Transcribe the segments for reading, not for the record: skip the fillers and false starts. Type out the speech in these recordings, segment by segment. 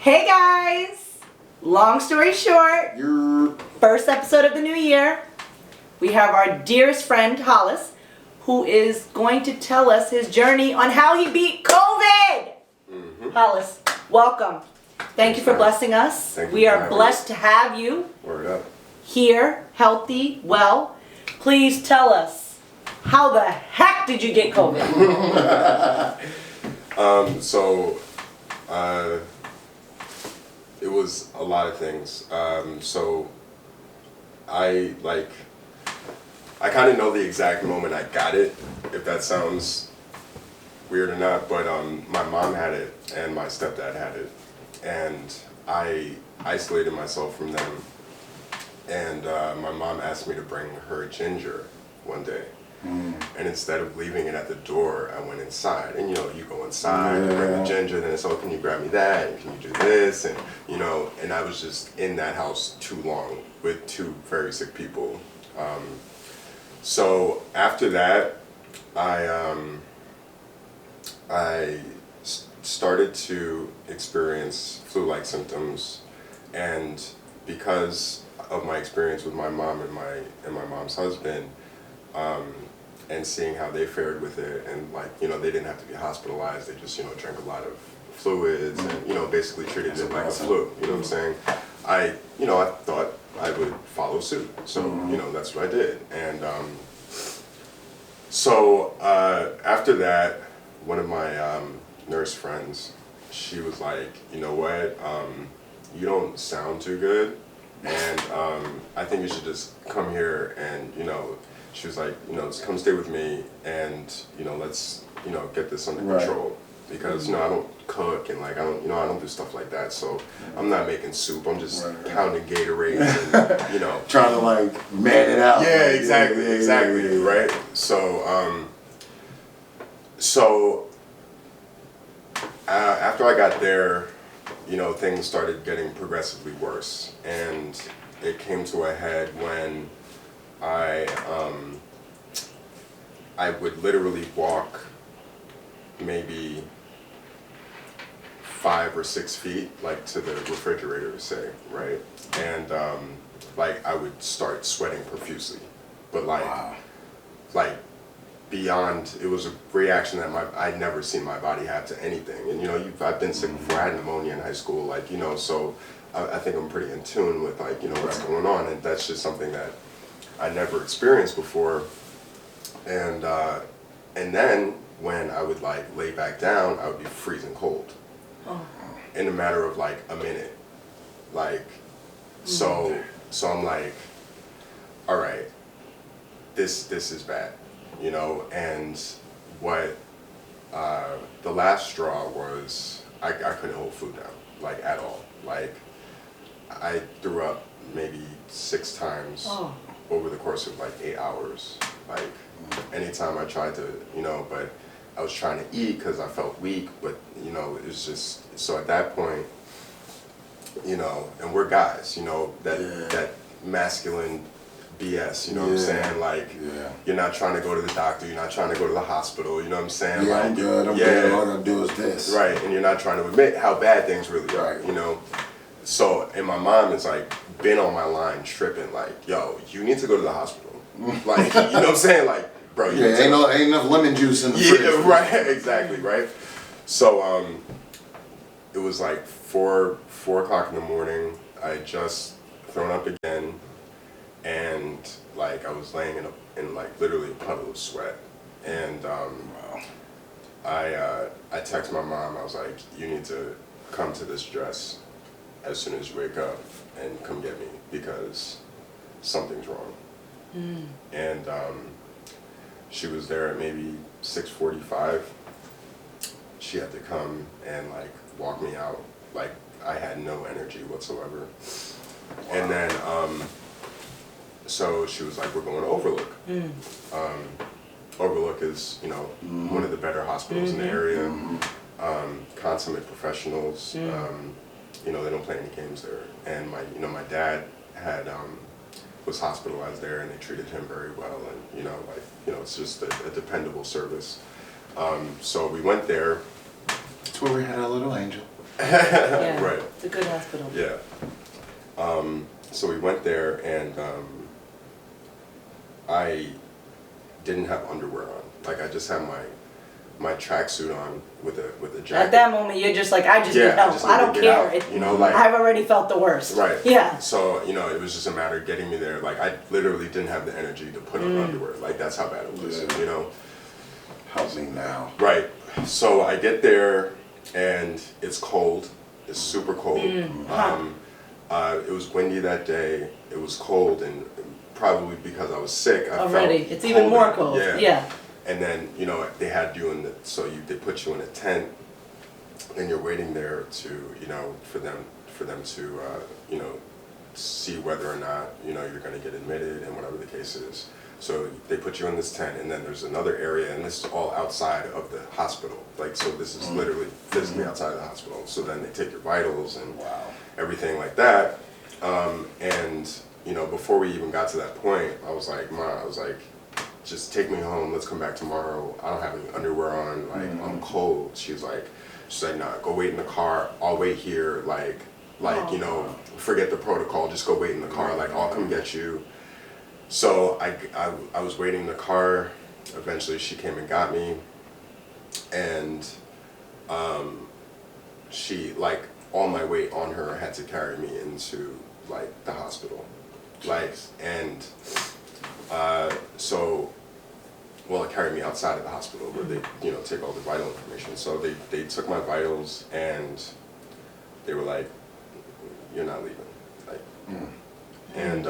Hey guys! Long story short, first episode of the new year, we have our dearest friend Hollis, who is going to tell us his journey on how he beat COVID! Hollis, welcome. Thank you for blessing us. We are blessed to have you here, healthy, well. Please tell us, how the heck did you get COVID? It was a lot of things. I kind of know the exact moment I got it, if that sounds weird or not, but my mom had it and my stepdad had it, and I isolated myself from them, and my mom asked me to bring her ginger one day. And instead of leaving it at the door, I went inside. And you go inside, you bring the ginger, then it's, oh, can you grab me that? And can you do this? And and I was just in that house too long with two very sick people. So after that, I started to experience flu-like symptoms, and because of my experience with my mom and my mom's husband, and seeing how they fared with it, and they didn't have to be hospitalized, they just drank a lot of fluids and basically treated it like a flu. You know what I'm saying? I thought I would follow suit, so that's what I did. And after that, one of my nurse friends, she was like, you know what, you don't sound too good, and I think you should just come here and she was like, come stay with me, and let's get this under control, because I don't cook, and I don't do stuff like that, so I'm not making soup, I'm just pounding Gatorade and trying to man it out. Yeah, exactly. Right. So after I got there, things started getting progressively worse, and it came to a head when I would literally walk maybe 5 or 6 feet, to the refrigerator, say, right? And I would start sweating profusely, but beyond, it was a reaction that I'd never seen my body have to anything. And I've been sick before. I had pneumonia in high school, so I think I'm pretty in tune with what's going on, and that's just something that I never experienced before. And then when I would lay back down, I would be freezing cold in a matter of a minute. So I'm like, all right, this is bad, and what the last straw was, I couldn't hold food down, at all. I threw up maybe 6 times over the course of 8 hours. Anytime I tried to, but I was trying to eat because I felt weak, but it was just, so at that point, and we're guys, that masculine BS, what I'm saying? You're not trying to go to the doctor, you're not trying to go to the hospital, you know what I'm saying? Yeah, I'm good, all I'm gonna do is this. Right, and you're not trying to admit how bad things really are, So, and my mom is been on my line tripping, yo, you need to go to the hospital. You know what I'm saying? Bro, you ain't enough lemon juice in the fridge. Yeah, right, exactly, right? So, it was 4 o'clock in the morning. I had just thrown up again, and I was laying in literally a puddle of sweat. And I texted my mom. I was like, you need to come to this dress as soon as you wake up and come get me, because something's wrong. And she was there at maybe 6:45. She had to come and walk me out. I had no energy whatsoever. And then so she was like, we're going to Overlook. Overlook is one of the better hospitals in the area. Consummate professionals. They don't play any games there. And my dad had was hospitalized there, and they treated him very well, and it's just a dependable service. So we went there. That's where we had our little angel. Yeah, Right. it's a good hospital. Yeah. So we went there, and I didn't have underwear on. Like, I just had my tracksuit on with a jacket. At that moment, you're just like, I just need help. I don't care. You know, like, I've already felt the worst. right. Yeah. So, you know, it was just a matter of getting me there. Like, I literally didn't have the energy to put on underwear. Like, that's how bad it was, you know? Housing now. Right. So I get there, and it's cold. It's super cold. It was windy that day. It was cold, and probably because I was sick, I Already. felt It's even more cold. Yeah. And then, you know, they had you in they put you in a tent, and you're waiting there to, you know, for them to, you know, see whether or not, you know, you're going to get admitted and whatever the case is. So they put you in this tent, and then there's another area, and this is all outside of the hospital. Like, so this is literally physically outside of the hospital. So then they take your vitals and everything like that. And, you know, before we even got to that point, I was like, Ma, just take me home. Let's come back tomorrow. I don't have any underwear on. Like, I'm cold. She's like, nah, go wait in the car. I'll wait here. Like, you know, forget the protocol. Just go wait in the car. Like, I'll come get you. So I was waiting in the car. Eventually she came and got me, and she, like, all my weight on her had to carry me into, like, the hospital. Like, and so, well, it carried me outside of the hospital where they, you know, take all the vital information. So they took my vitals, and they were like, you're not leaving. Like, and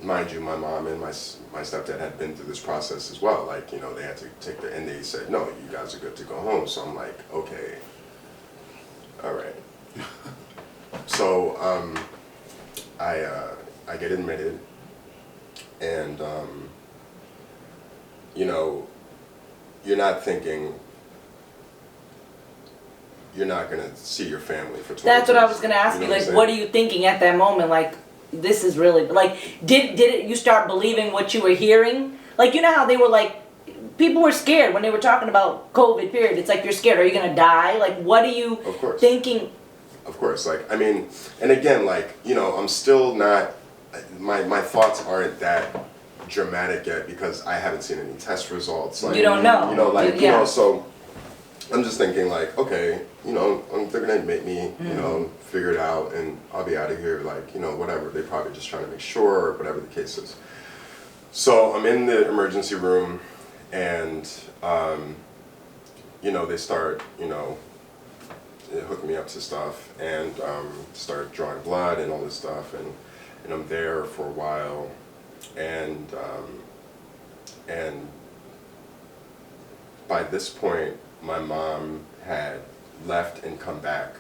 mind you, my mom and my stepdad had been through this process as well. Like, you know, they had to take and they said, no, you guys are good to go home. So I'm like, okay, all right. So I get admitted, and you know, you're not thinking you're not gonna see your family for 20 That's what I was days. gonna ask you. know Like, I'm what are you thinking at that moment? Like, this is really, like, did it, you start believing what you were hearing? Like, you know how they were like, people were scared when they were talking about COVID, period. It's like, you're scared. Are you gonna die? Like, what are you Of course. thinking? Of course, like, I mean, and again, like, you know, I'm still not, my thoughts aren't that dramatic yet because I haven't seen any test results. Like, You don't know. You know, like, you Yeah. know, so I'm just thinking, like, okay, you know, they're gonna admit me, you know, figure it out, and I'll be out of here, like, you know, whatever. They're probably just trying to make sure, or whatever the case is. So I'm in the emergency room, and, you know, they start, you know, hook me up to stuff, and start drawing blood and all this stuff, and I'm there for a while, and by this point my mom had left and come back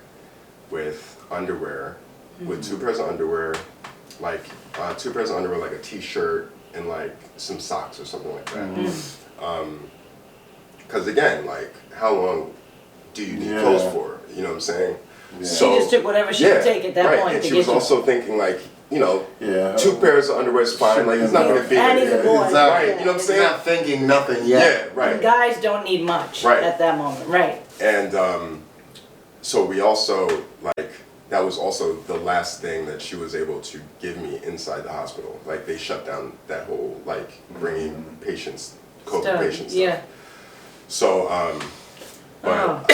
with underwear, with 2 pairs of underwear, like 2 pairs of underwear, like a t-shirt and like some socks or something like that. Because again, like, how long do you need clothes for? You know what I'm saying? Yeah. She just took whatever she could take at that point and to she get was you. also thinking, like, you know, 2 pairs of underwear is fine. Like, he's not gonna be And he's a boy. right. You know what I'm He's saying? not thinking nothing yet. Yeah, right. And guys don't need much Right. at that moment, right? And so we also, like, that was also the last thing that she was able to give me inside the hospital. Like, they shut down that whole, like, bringing patients, COVID patients stuff. Yeah. So, but,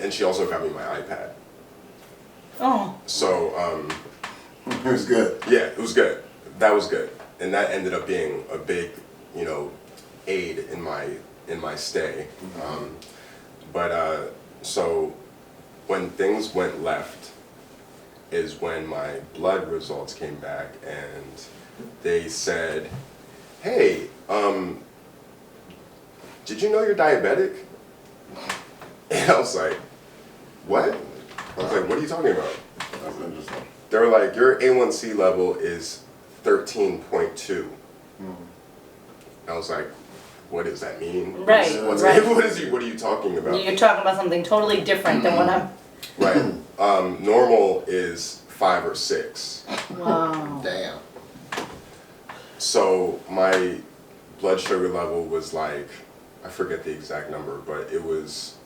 and she also got me my iPad. Oh. So, It was good. yeah, it was good. That was good. And that ended up being a big, you know, aid in my stay. So when things went left is when my blood results came back, and they said, hey, did you know you're diabetic? And I was like, what? I was like, what are you talking about? That's interesting. They were like, your A1C level is 13.2. I was like, what does that mean? Right, right. What are you talking about? You're talking about something totally different than what I'm. Right. Normal is 5 or 6. Wow. Damn. So my blood sugar level was like, I forget the exact number, but it was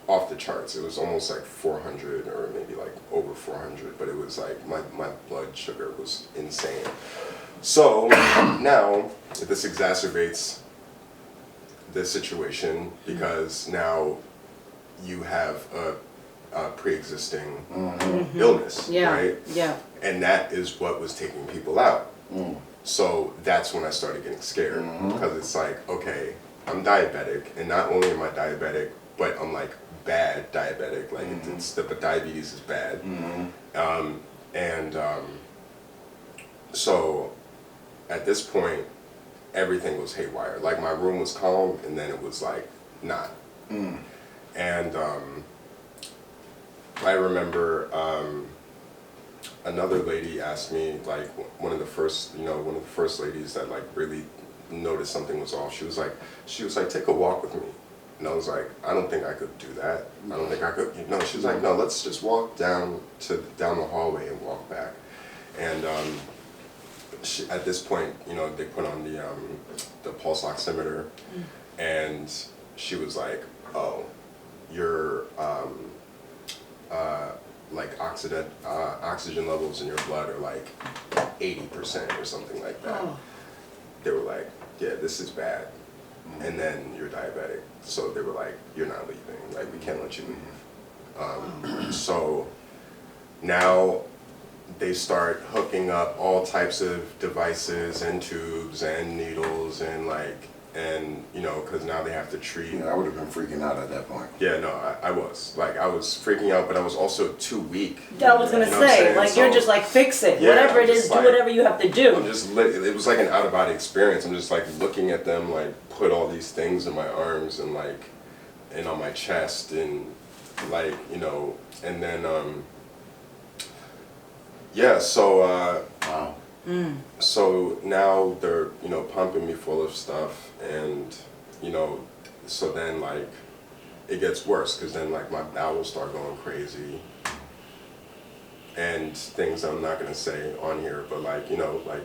off the charts. It was almost like 400 or maybe like over 400, but it was like my blood sugar was insane. So now this exacerbates the situation because now you have a pre-existing illness, right? Yeah. And that is what was taking people out. So that's when I started getting scared because it's like, okay, I'm diabetic, and not only am I diabetic, but I'm like bad diabetic, like the diabetes is bad. So at this point, everything was haywire. Like my room was calm, and then it was like not. And I remember another lady asked me, like one of the first ladies that like really noticed something was off. She was like, take a walk with me. And I was like, I don't think I could do that. I don't think I could. No, she was like, no, let's just walk down the hallway and walk back. And at this point, they put on the pulse oximeter, and she was like, oh, your like oxygen levels in your blood are like 80% or something like that. They were like, yeah, this is bad. And then you're diabetic. So they were like, you're not leaving. Like, we can't let you leave. So now they start hooking up all types of devices and tubes and needles and because now they have to treat. Yeah, I would have been freaking out at that point. Yeah, no, I was freaking out, but I was also too weak. I was gonna say, like, you're just like, fix it, Yeah, whatever it is, do whatever you have to do. It was like an out of body experience. I'm just like looking at them, like put all these things in my arms and like, and on my chest and like, and then yeah, so Wow. so now they're pumping me full of stuff, and so then like it gets worse because then like my bowels start going crazy and things I'm not gonna say on here, but like like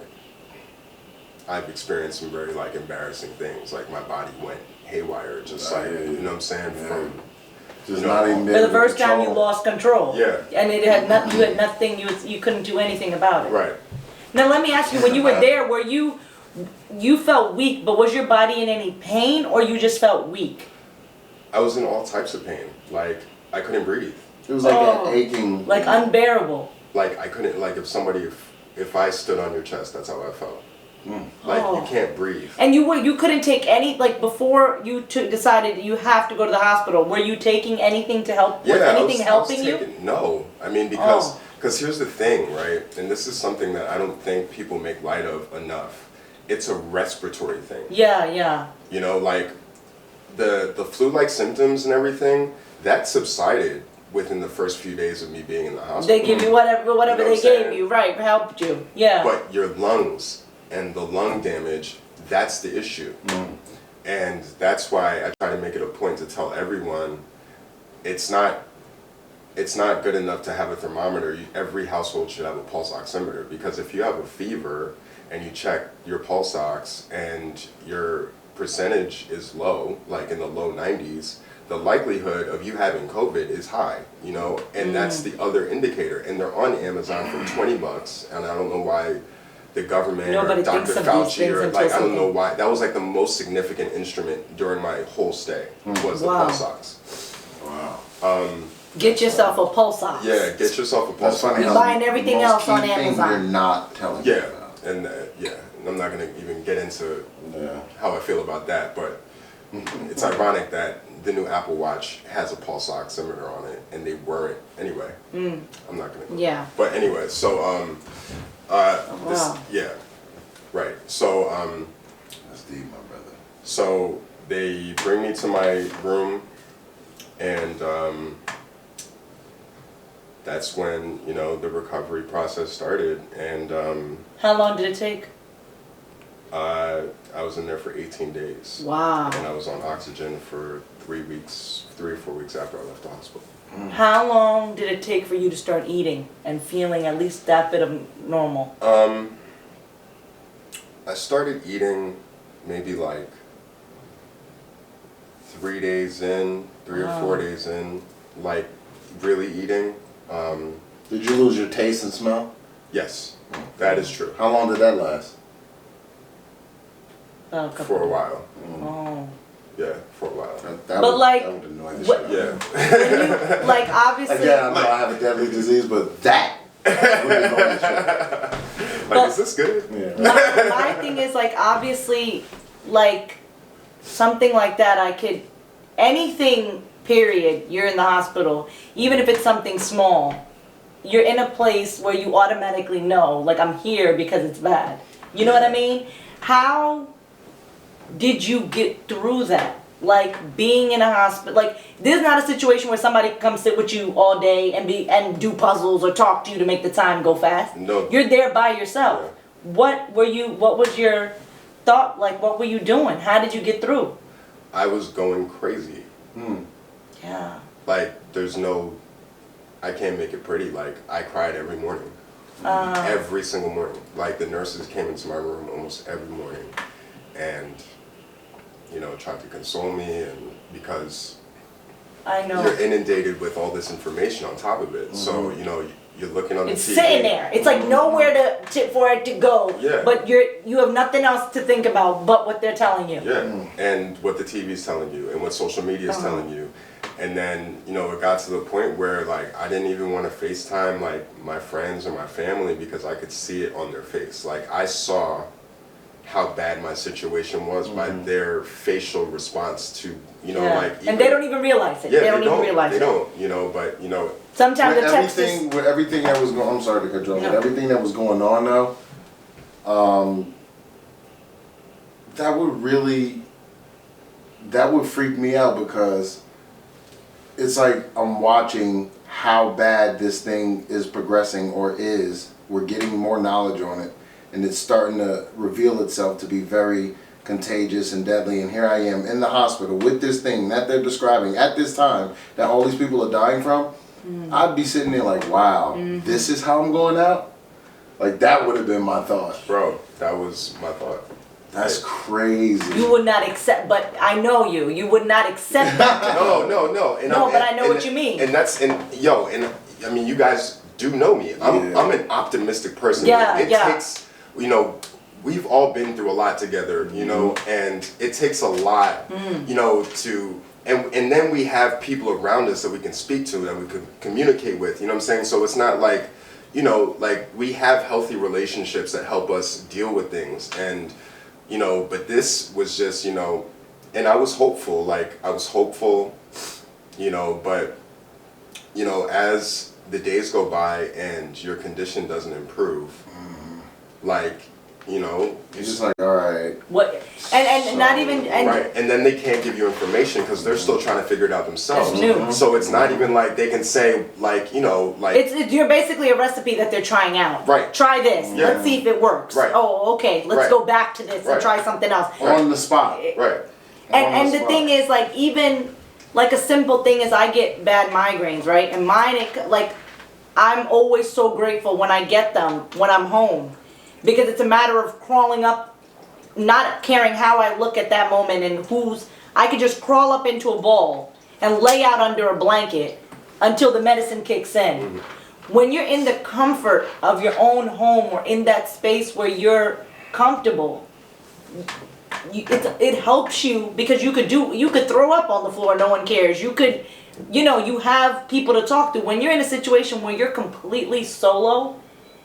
I've experienced some very like embarrassing things. Like my body went haywire, just like what I'm saying, from just not even for the first time you lost control. Yeah. And it had nothing. You had nothing. You couldn't do anything about it. Right. Now let me ask you: when you were there, were you felt weak, but was your body in any pain, or you just felt weak? I was in all types of pain. Like I couldn't breathe. It was like an aching, like unbearable. Like I couldn't. Like if I stood on your chest, that's how I felt. Like you can't breathe. And you couldn't take any, like before you decided you have to go to the hospital. Were you taking anything to help? Yeah, was anything helping you? No, I mean because here's the thing, right? And this is something that I don't think people make light of enough. It's a respiratory thing. Yeah. Like the flu-like symptoms and everything that subsided within the first few days of me being in the hospital. They give you whatever they gave you, right? Helped you, yeah. But your lungs and the lung damage, that's the issue. And that's why I try to make it a point to tell everyone it's not good enough to have a thermometer. Every household should have a pulse oximeter, because if you have a fever and you check your pulse ox and your percentage is low, like in the low 90s, the likelihood of you having COVID is high, and that's the other indicator. And they're on Amazon for $20, and I don't know why the government Nobody or Dr. thinks of these Fauci things or until like I don't know something. why. That was like the most significant instrument during my whole stay was the pulse ox. wow. Get yourself a pulse ox. Yeah, get yourself a That's pulse funny ox. You're how buying everything most else on key thing Amazon. You're not telling me Yeah, about. and I'm not gonna even get into how I feel about that, but it's ironic that the new Apple Watch has a pulse oximeter on it, and they weren't anyway. I'm not gonna. Yeah. But anyway, so right. So That's deep, my brother. so they bring me to my room, and that's when the recovery process started, and How long did it take? I was in there for 18 days. Wow. And I was on oxygen for 3 or 4 weeks after I left the hospital. How long did it take for you to start eating and feeling at least that bit of normal? I started eating maybe like 3 days in, 3 or 4 days in, like really eating. Did you lose your taste and smell? Yes, that is true. How long did that last? For a while. Oh. Yeah, for a while. That But would, like, that would annoy the what- shit out of me. Yeah. When you, like, obviously. Again, I know I have a deadly disease, but that would annoy the shit. Like, But- is this good? Yeah. My thing is, like, obviously, like, something like that, I could, anything, period, you're in the hospital, even if it's something small, you're in a place where you automatically know, like, I'm here because it's bad. You know what I mean? How did you get through that? Like, being in a hospital, like, this is not a situation where somebody can come sit with you all day and do puzzles or talk to you to make the time go fast. No. You're there by yourself. Yeah. What was your thought, like, what were you doing? How did you get through? I was going crazy. Yeah. Like, I can't make it pretty. Like, I cried every morning. Every single morning. Like, the nurses came into my room almost every morning and, tried to console me, and because I know. you're inundated with all this information on top of it. So, you're looking on the It's TV. sitting there. It's like nowhere for it to go. Yeah. But you have nothing else to think about but what they're telling you. Yeah, and what the TV's telling you, and what social media is telling you. And then, it got to the point where, like, I didn't even want to FaceTime, like, my friends or my family because I could see it on their face. Like, I saw how bad my situation was by their facial response to, like... And they don't even realize it. Yeah, they don't even realize they it. don't, but, Sometimes With the text is... everything, with everything that was going, I'm sorry to cut you off. No. With everything that was going on though, that would freak me out because it's like I'm watching how bad this thing is progressing or is. We're getting more knowledge on it, and it's starting to reveal itself to be very contagious and deadly. And here I am in the hospital with this thing that they're describing at this time that all these people are dying from. I'd be sitting there like, wow, this is how I'm going out? Like, that would have been my thought. Bro, that was my thought. That's crazy. You would not accept, but I know you. You would not accept that. No. But I know what you mean. And I mean, you guys do know me. I'm an optimistic person. Yeah, It takes, we've all been through a lot together, and it takes a lot, to, and then we have people around us that we can speak to, that we can communicate with, you know what I'm saying? So it's not like, like we have healthy relationships that help us deal with things, and, but this was just, and I was hopeful, but, as the days go by and your condition doesn't improve, You're just like, all right. What? And not even... Right, and then they can't give you information because they're still trying to figure it out themselves. It's new. So it's not even like they can say, You're basically a recipe that they're trying out. Right. Try this. Yeah. Let's see if it works. Right. Oh, okay. Let's Right. go back to this and Right. try something else. On the spot. Right. And the thing is, like, even like a simple thing is I get bad migraines, right? And mine, I'm always so grateful when I get them when I'm home, because it's a matter of crawling up, not caring how I look at that moment and I could just crawl up into a ball and lay out under a blanket until the medicine kicks in. When you're in the comfort of your own home or in that space where you're comfortable, it helps you because you could throw up on the floor, no one cares. You could, you have people to talk to. When you're in a situation where you're completely solo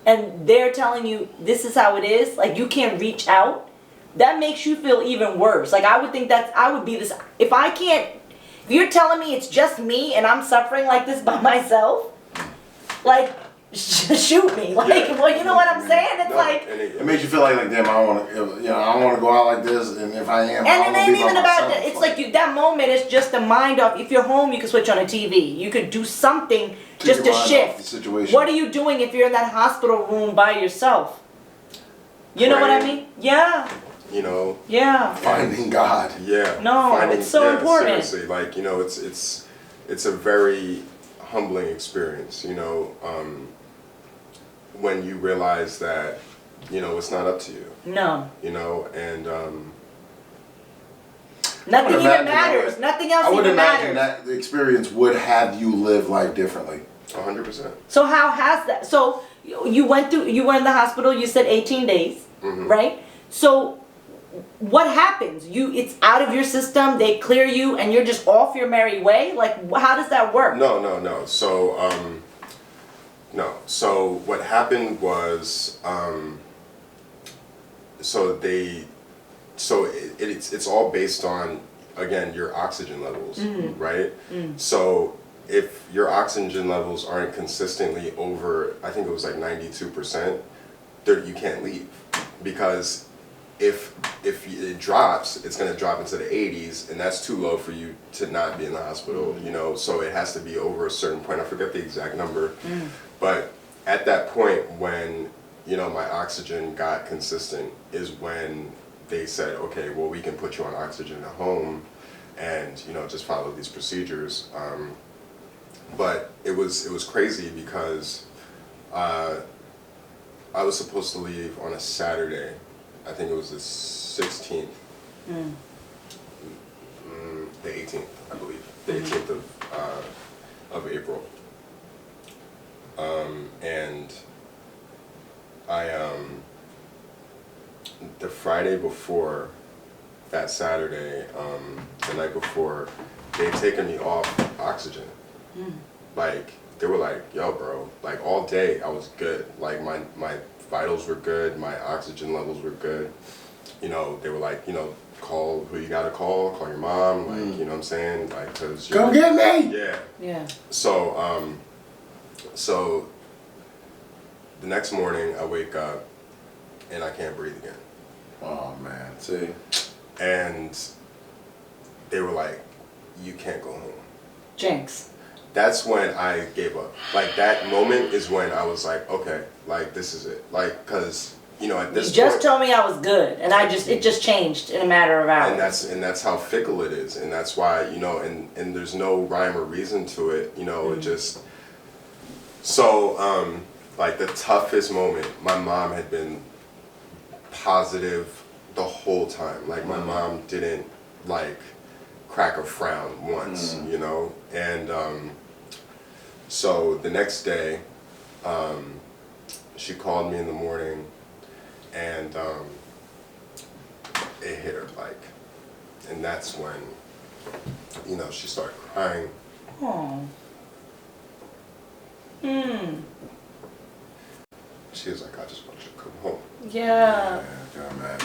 and they're telling you this is how it is, like you can't reach out, that makes you feel even worse. Like I would think I would be this, if you're telling me it's just me and I'm suffering like this by myself, like shoot me. Like, well, you know what I'm saying? It's It makes you feel like damn, I don't want to go out like this, and if I am, and it ain't even about that. that. It's like that moment is just a mind off. If you're home, you can switch on a TV. You could do something just to shift. The situation. What are you doing if you're in that hospital room by yourself? You know what I mean? Yeah. Yeah. Finding God. Yeah. No, it's so important. Seriously, it's a very humbling experience, when you realize that, it's not up to you. No. And Nothing even imagine matters. Nothing else I would even imagine matters. that the experience would have you live life differently. 100%. So how has that? So you went through. You were in the hospital. You said 18 days, right? So what happens? It's out of your system. They clear you, and you're just off your merry way. Like, how does that work? No. So, no. So what happened was, it's all based on, again, your oxygen levels, right? So if your oxygen levels aren't consistently over, I think it was like 92%, you can't leave, because if it drops, it's going to drop into the 80s, and that's too low for you to not be in the hospital, you know. So it has to be over a certain point. I forget the exact number, but at that point when, you know, my oxygen got consistent is when they said, okay, well, we can put you on oxygen at home, and, you know, just follow these procedures. But it was crazy because I was supposed to leave on a Saturday. I think it was the 16th, the 18th, I believe, the 18th of April. And the Friday before that Saturday, the night before, they'd taken me off oxygen. Like, they were like, yo, bro, like all day I was good. Like my vitals were good, my oxygen levels were good. You know, they were like, you know, call who you gotta call your mom, like, you know what I'm saying? Like, cause Come get me! Yeah. So, so the next morning I wake up and I can't breathe again. Oh man, see? And they were like, you can't go home. Jinx. That's when I gave up. Like, that moment is when I was like, okay, like, this is it. Like, cause, you know, at this point, You just told me I was good, and it just changed in a matter of hours. and that's how fickle it is, and that's why, you know, and there's no rhyme or reason to it, you know. It just, so like the toughest moment, my mom had been positive the whole time. Like, my mom didn't like crack a frown once, you know. And so the next day, she called me in the morning, and it hit her, like, and that's when, you know, she started crying. Oh. She was like, I just want you to come home. Yeah.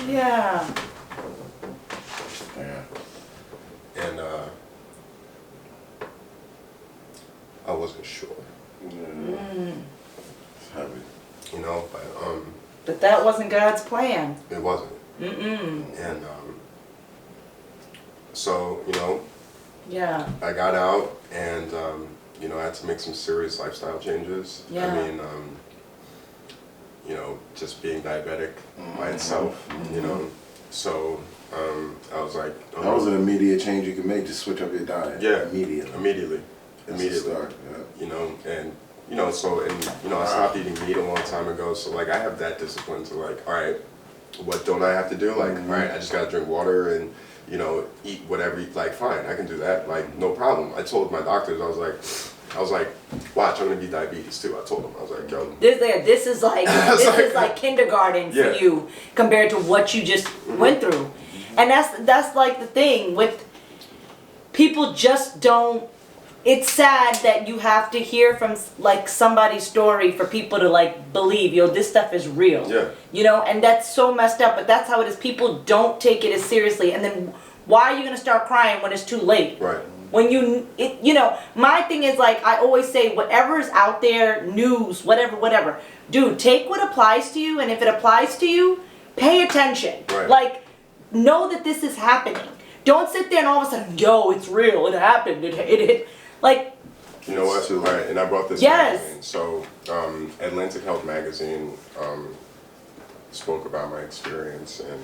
Yeah. And I wasn't sure. It's heavy. You know, But that wasn't God's plan. it wasn't. And so, you know, Yeah. I got out, and you know, I had to make some serious lifestyle changes. Yeah. I mean, you know, just being diabetic by itself, you know. So I was like, oh, That was an immediate change you could make, just switch up your diet. Yeah, Immediately. That's the start, yeah. You know, and you know, so, and you know, I stopped eating meat a long time ago. So like, I have that discipline to, like, all right, what don't I have to do? Like, all right, I just gotta drink water and, you know, eat whatever. Like, fine, I can do that. Like, no problem. I told my doctors, I was like, watch, I'm gonna be diabetes too. I told them, I was like, yo. This is like kindergarten for you compared to what you just went through, and that's like the thing with people. Just don't. It's sad that you have to hear from like somebody's story for people to like believe, yo, this stuff is real. Yeah. You know, and that's so messed up. But that's how it is. People don't take it as seriously, and then why are you gonna start crying when it's too late? Right. When you know, my thing is, like, I always say, whatever is out there, news, whatever, dude, take what applies to you, and if it applies to you, pay attention. Right. Like, know that this is happening. Don't sit there and all of a sudden, yo, it's real, it happened, it like. You know what? Right, and I brought this magazine. So, Atlantic Health magazine spoke about my experience, and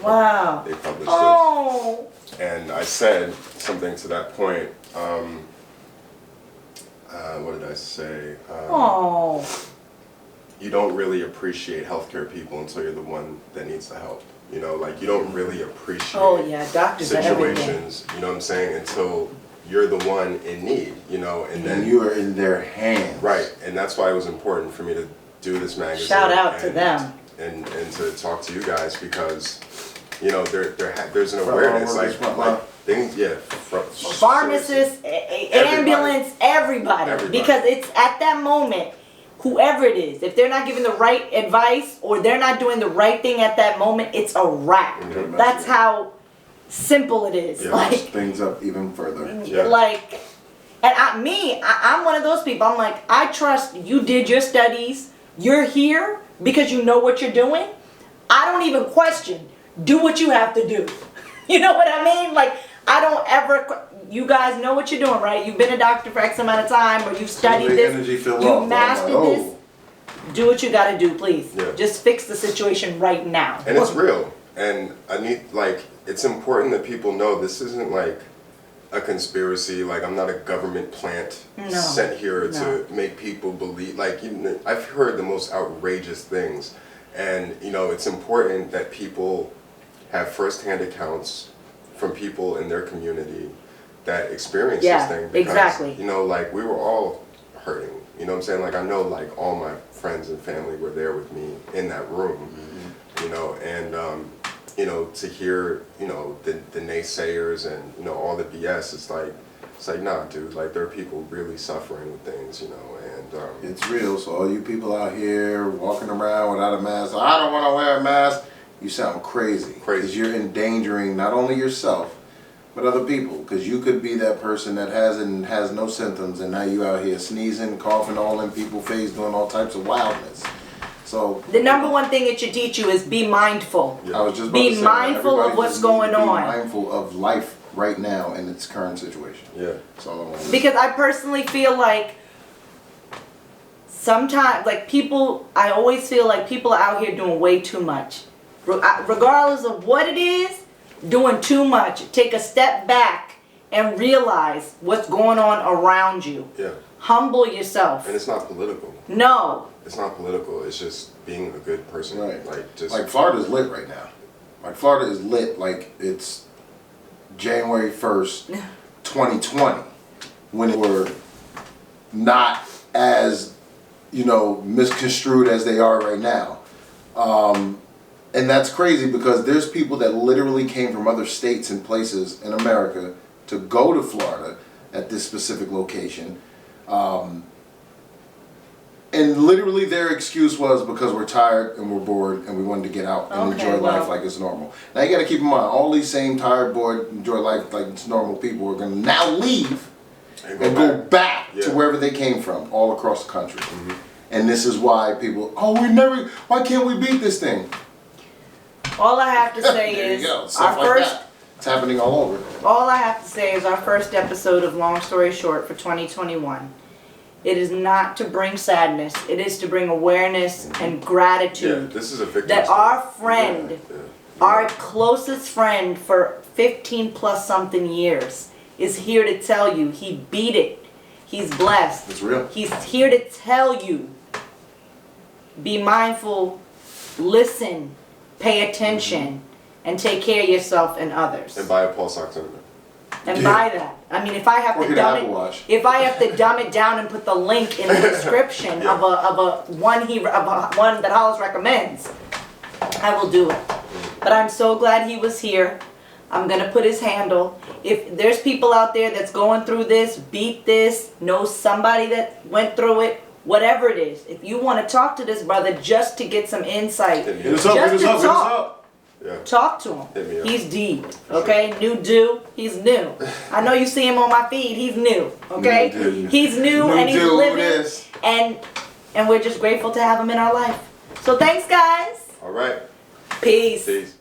Wow. they published Oh. this. And I said something to that point. What did I say? Oh. You don't really appreciate healthcare people until you're the one that needs the help. You know, like you don't really appreciate Oh yeah, doctors are everything. situations, you know what I'm saying, until you're the one in need, you know, and then you are in their hands. Right, and that's why it was important for me to do this magazine. Shout out to them. And to talk to you guys because, you know, there's an awareness, like things, pharmacists, ambulance, everybody. Because it's at that moment, whoever it is, if they're not giving the right advice or they're not doing the right thing at that moment, it's a wrap. That's how simple it is. Yeah, like things up even further. Yeah. Like, and I'm one of those people. I'm like, I trust you did your studies. You're here because you know what you're doing. I don't even question. Do what you have to do. You know what I mean? Like, I don't ever. You guys know what you're doing, right? You've been a doctor for X amount of time, or you've studied this. You mastered this. Do what you got to do, please. Yeah. Just fix the situation right now. And it's real. And I need, like, it's important that people know this isn't like a conspiracy. Like, I'm not a government plant sent here to make people believe. Like, you know, I've heard the most outrageous things. And, you know, it's important that people have firsthand accounts from people in their community that experience this thing. Because, exactly. you know, like, we were all hurting. You know what I'm saying? Like, I know, like, all my friends and family were there with me in that room. You know, and, you know, to hear, you know, the naysayers and, you know, all the BS, it's like, nah, dude, like, there are people really suffering with things, you know, and... it's real, so all you people out here walking around without a mask, I don't want to wear a mask, you sound crazy. Because you're endangering not only yourself, but other people. Because you could be that person that has no symptoms, and now you out here sneezing, coughing all in people's face, doing all types of wildness. So the number one thing it should teach you is be mindful. I was just about be to say, mindful of what's going on. Be mindful of life right now in its current situation. Yeah. That's all I want to say. Because I personally feel like sometimes, like people, I always feel like people are out here doing way too much. Regardless of what it is, doing too much. Take a step back and realize what's going on around you. Yeah. Humble yourself. And it's not political. No. It's not political. It's just being a good person. Right. Like Florida's lit right now. Like Florida is lit like it's January 1st, 2020, when we're not as, you know, misconstrued as they are right now. And that's crazy because there's people that literally came from other states and places in America to go to Florida at this specific location. And literally their excuse was because we're tired and we're bored and we wanted to get out and enjoy life like it's normal. Now you got to keep in mind, all these same tired, bored, enjoy life like it's normal people are going to now leave and go back to wherever they came from, all across the country. And this is why people, why can't we beat this thing? All I have to say is our first. It's happening all over. All I have to say is our first episode of Long Story Short for 2021. It is not to bring sadness. It is to bring awareness and gratitude. Yeah, this is a victim that story. our friend, our closest friend for 15 plus something years is here to tell you he beat it. He's blessed. It's real. He's here to tell you, be mindful, listen, pay attention, and take care of yourself and others. And buy a pulse oximeter. And buy that. I mean, if I have to dumb it down and put the link in the description of a one that Hollis recommends, I will do it. But I'm so glad he was here. I'm gonna put his handle. If there's people out there that's going through this, beat this, know somebody that went through it, whatever it is, if you want to talk to this brother just to get some insight, talk to him. He's deep, okay? New dude, he's new. I know you see him on my feed, he's new, okay? He's new and he's living, and we're just grateful to have him in our life. So thanks, guys. All right. Peace. Peace.